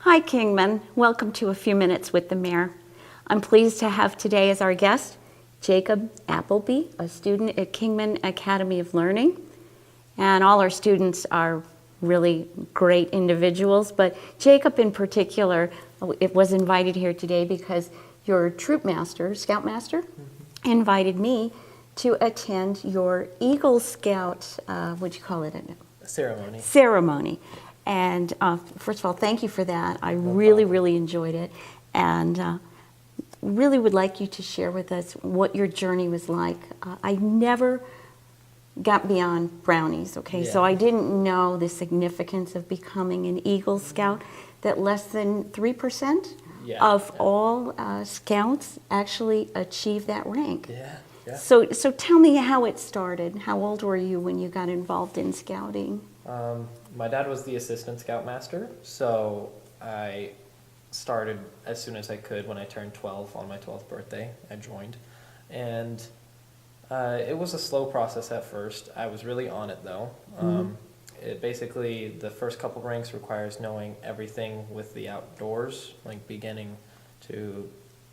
Hi, Kingman. Welcome to A Few Minutes with the Mayor. I'm pleased to have today as our guest Jacob Appleby, a student at Kingman Academy of Learning. And all our students are really great individuals, but Jacob in particular it was invited here today because your troop master, scoutmaster, invited me to attend your Eagle Scout, what'd you call it? Ceremony. And first of all, thank you for that. I really enjoyed it, and really would like you to share with us what your journey was like. I never got beyond brownies, okay? Yeah. So I didn't know the significance of becoming an Eagle Scout, that less than 3% of all scouts actually achieve that rank. Yeah. So tell me how it started. How old were you when you got involved in scouting? My dad was the assistant scoutmaster, so I started as soon as I could. When I turned 12 on my 12th birthday, I joined. And it was a slow process at first. I was really on it though. It basically, the first couple ranks requires knowing everything with the outdoors, like beginning to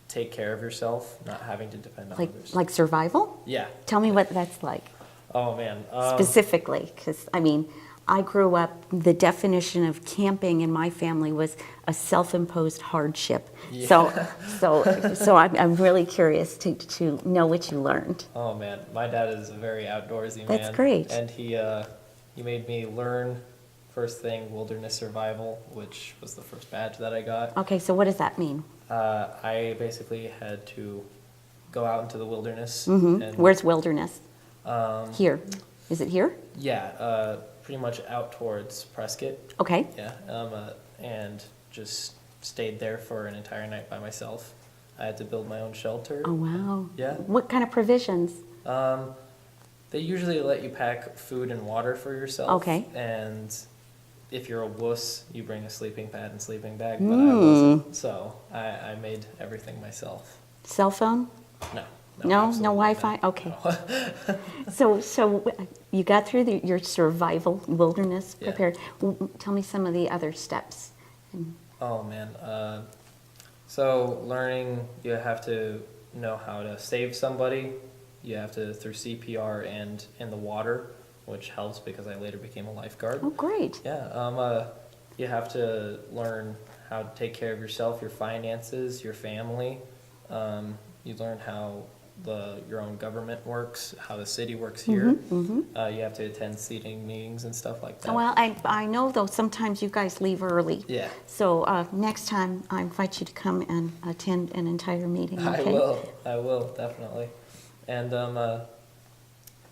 take care of yourself, not having to depend on others. Like survival? Yeah. Tell me what that's like. Oh man. Specifically, because I mean, I grew up, the definition of camping in my family was a self-imposed hardship. Yeah. So I'm really curious to know what you learned. Oh man, my dad is a very outdoorsy man. That's great. And he made me learn, first thing, wilderness survival, which was the first badge that I got. Okay, so what does that mean? I basically had to go out into the wilderness. And where's wilderness? Here. Is it here? Yeah, pretty much out towards Prescott. Okay. Yeah, and just stayed there for an entire night by myself. I had to build my own shelter. Oh, wow. Yeah. What kind of provisions? They usually let you pack food and water for yourself. Okay. And if you're a wuss, you bring a sleeping pad and sleeping bag, but I wasn't. So I made everything myself. Cell phone? No. No absolutely Wi-Fi? not. Okay. No. So you got through your survival wilderness Yeah. prepared. Tell me some of the other steps. Oh man. So learning, you have to know how to save somebody. You have to through CPR and in the water, which helps because I later became a lifeguard. Oh, great. Yeah. You have to learn how to take care of yourself, your finances, your family. You learn how your own government works, how the city works here. You have to attend seating meetings and stuff like that. Well, I know, though, sometimes you guys leave early. Yeah. So next time, I invite you to come and attend an entire meeting, okay? I will, definitely. And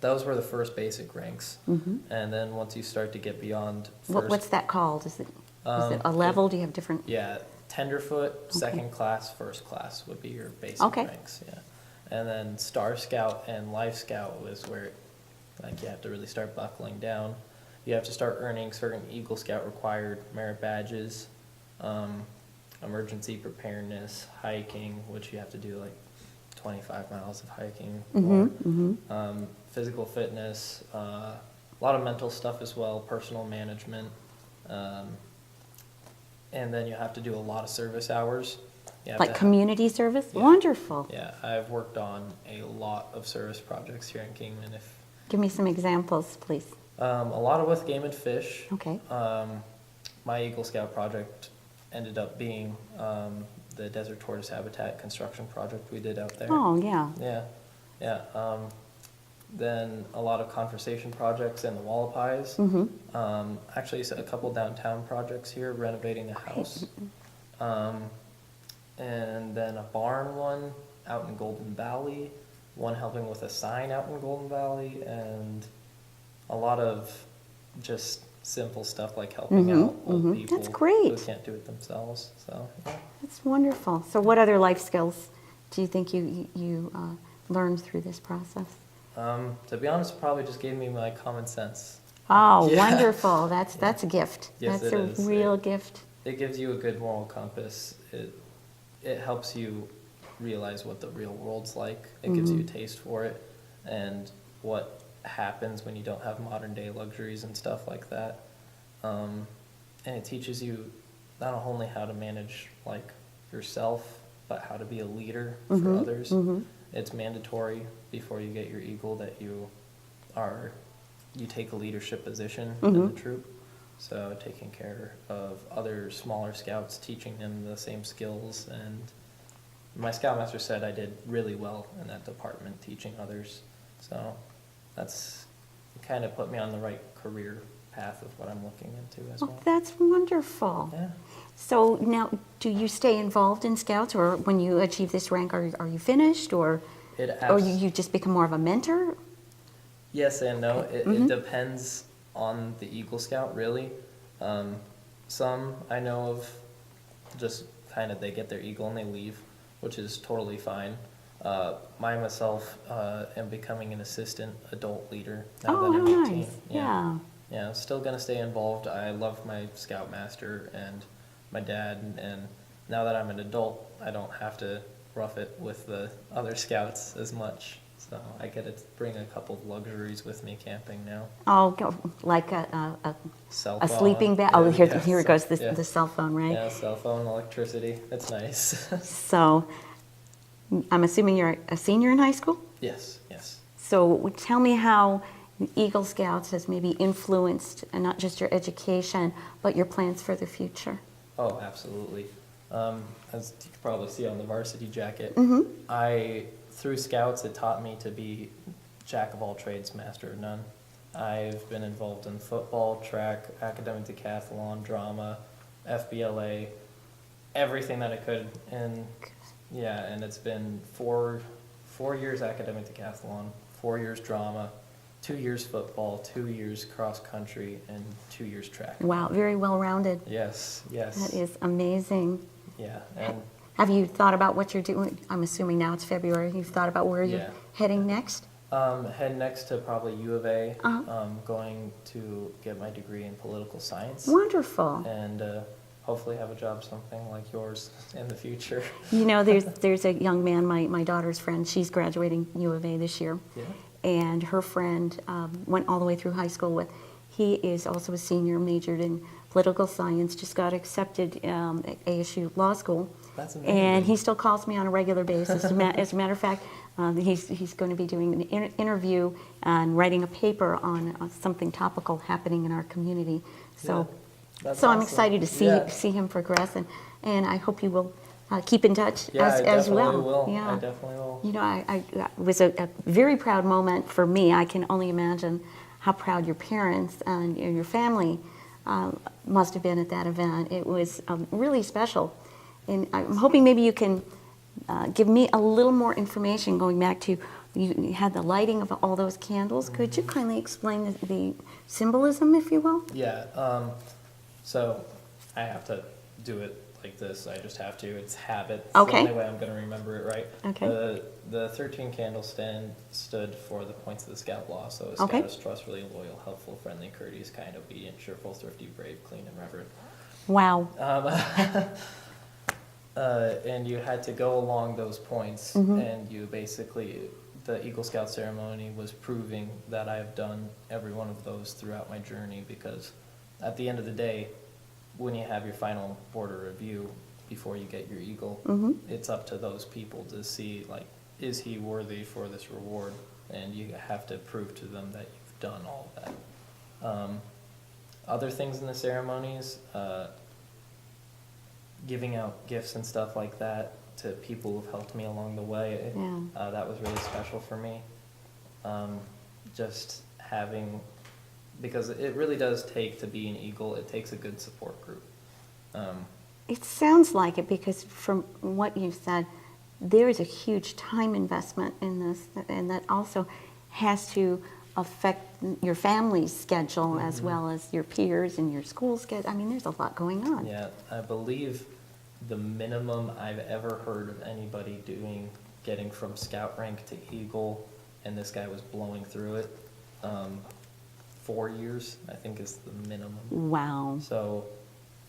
those were the first basic ranks. And then once you start to get beyond What's that called? Is it a level? Do you have different? Yeah, tenderfoot, second class, first class would be your basic ranks. Yeah. And then Star Scout and Life Scout was where you have to really start buckling down. You have to start earning certain Eagle Scout required merit badges, emergency preparedness, hiking, which you have to do like 25 miles of hiking, physical fitness, a lot of mental stuff as well, personal management, and then you have to do a lot of service hours. Like community service? Yeah. Wonderful. Yeah, I've worked on a lot of service projects here in Kingman. Give me some examples, please. A lot of with game and fish. Okay. My Eagle Scout project ended up being the Desert Tortoise Habitat construction project we did out there. Oh, yeah. Yeah. Then a lot of conversation projects in the Wallapies. Actually, a couple downtown projects here, renovating a house. And then a barn one out in Golden Valley, one helping with a sign out in Golden Valley, and a lot of just simple stuff like helping out old people. That's great. Who can't do it themselves. So yeah. That's wonderful. So what other life skills do you think you learned through this process? To be honest, it probably just gave me my common sense. Oh, wonderful. That's a gift. Yes, that's it a is. real gift. It gives you a good moral compass. It helps you realize what the real world's like. It gives you a taste for it and what happens when you don't have modern day luxuries and stuff like that. And it teaches you not only how to manage like yourself, but how to be a leader for Mm-hmm. others. Mm-hmm. It's mandatory before you get your Eagle that you take a leadership position in Mm-hmm. the troop. So taking care of other smaller scouts, teaching them the same skills, and my scoutmaster said I did really well in that department, teaching others. So that's kind of put me on the right career path of what I'm looking into as Oh, well. that's wonderful. Yeah. So now, do you stay involved in Scouts, or when you achieve this rank, are you finished, or you just become more of a mentor? Yes and no. Mhm. It depends on the Eagle Scout, really. Some I know of just kind of they get their Eagle and they leave, which is totally fine. Myself am becoming an assistant adult leader now Oh, that I'm how 18. nice. Yeah. Yeah, I'm still gonna stay involved. I love my Scoutmaster and my dad, and now that I'm an adult, I don't have to rough it with the other Scouts as much. So I get to bring a couple of luxuries with me camping now. Oh, like Cell a phone. sleeping bag. Yeah, Oh, here yeah, it goes, yeah. the cell phone, right? Yeah, cell phone, electricity. It's nice. So I'm assuming you're a senior in high school? Yes, yes. So tell me how Eagle Scouts has maybe influenced not just your education, but your plans for the future. Oh, absolutely. As you can probably see on the varsity jacket, Mm-hmm. through Scouts, it taught me to be jack of all trades, master of none. I've been involved in football, track, academic decathlon, drama, FBLA, everything that I could. And yeah, and it's been four years academic decathlon, 4 years drama, 2 years football, 2 years cross country, and 2 years track. Wow, very well-rounded. Yes, yes. That is amazing. Yeah, and Have you thought about what you're doing? I'm assuming now it's February. You've thought about where you're Yeah. heading next? head next to probably U of A, Uh-huh. going to get my degree in political science, Wonderful. and hopefully have a job something like yours in the future. You know, there's a young man, my daughter's friend. She's graduating U of A this year. Yeah. And her friend went all the way through high school with. He is also a senior, majored in political science, just got accepted at ASU Law School. That's amazing. And he still calls me on a regular basis. As a matter of fact, he's going to be doing an interview and writing a paper on something topical happening in our community. So, That's so I'm awesome. excited to Yeah. see him progress, and I hope you will keep in touch Yeah, I as well. definitely will. Yeah. I definitely will. You know, it was a very proud moment for me. I can only imagine how proud your parents and your family must have been at that event. It was really special. And I'm hoping maybe you can give me a little more information going back to, you had the lighting of all those candles. Could you kindly explain the symbolism, if you will? Yeah. So I have to do it like this. I just have to. It's habit. It's Okay. the only way I'm going to remember it right. Okay. The 13 candle stand stood for the points of the Scout Law. So a Okay. Scout is trustworthy, loyal, helpful, friendly, courteous, kind, obedient, cheerful, thrifty, brave, clean, and reverent. Wow. And you had to go along those points, and you basically, the Eagle Scout ceremony was proving that I have done every one of those throughout my journey, because at the end of the day, when you have your final border review before you get your Eagle, it's up to those people to see, like, is he worthy for this reward? And you have to prove to them that you've done all of that. Other things in the ceremonies, giving out gifts and stuff like that to people who've helped me along the way. Yeah. That was really special for me. Just having, because it really does take, to be an Eagle, it takes a good support group. It sounds like it, because from what you've said, there is a huge time investment in this, and that also has to affect your family's schedule as well as your peers and your school schedule. I mean, there's a lot going on. Yeah, I believe the minimum I've ever heard of anybody getting from Scout rank to Eagle, and this guy was blowing through it, 4 years, I think, is the minimum. Wow. So,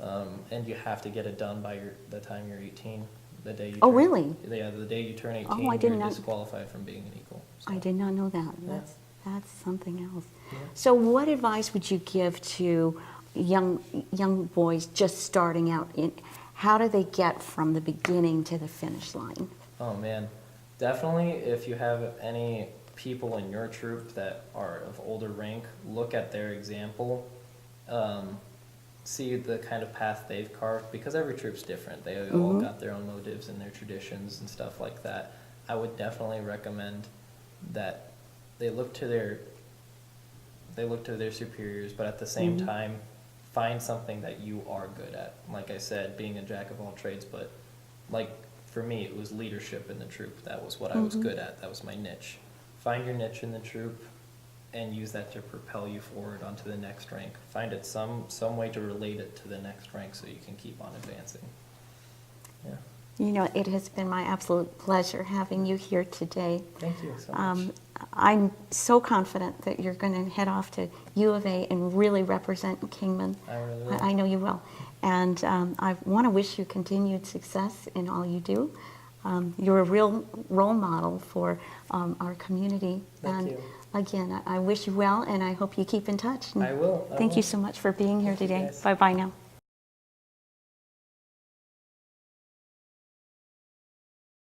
and you have to get it done by the time you're 18, the day you Oh, turn, really? Yeah, the day you turn 18, Oh, I did you're not- disqualified from being an Eagle. So. I did not know that. Yeah. That's something else. Yeah. So what advice would you give to young boys just starting out in, how do they get from the beginning to the finish line? Oh man, definitely if you have any people in your troop that are of older rank, look at their example, see the kind of path they've carved, because every troop's different. They all got their own motives and their traditions and stuff like that. I would definitely recommend that they look to their superiors, but at the same time, find something that you are good at. Like I said, being a jack of all trades, but like for me, it was leadership in the troop. That was what I was good at. That was my niche. Find your niche in the troop and use that to propel you forward onto the next rank. Find it some way to relate it to the next rank so you can keep on advancing. Yeah. You know, it has been my absolute pleasure having you here today. Thank you so much. I'm so confident that you're going to head off to U of A and really represent Kingman. I really will. I know you will. And I want to wish you continued success in all you do. You're a real role model for our community. Thank and you. Again, I wish you well, and I hope you keep in touch. And I will. Thank you so much for being here Thank you, today. guys. Bye-bye now.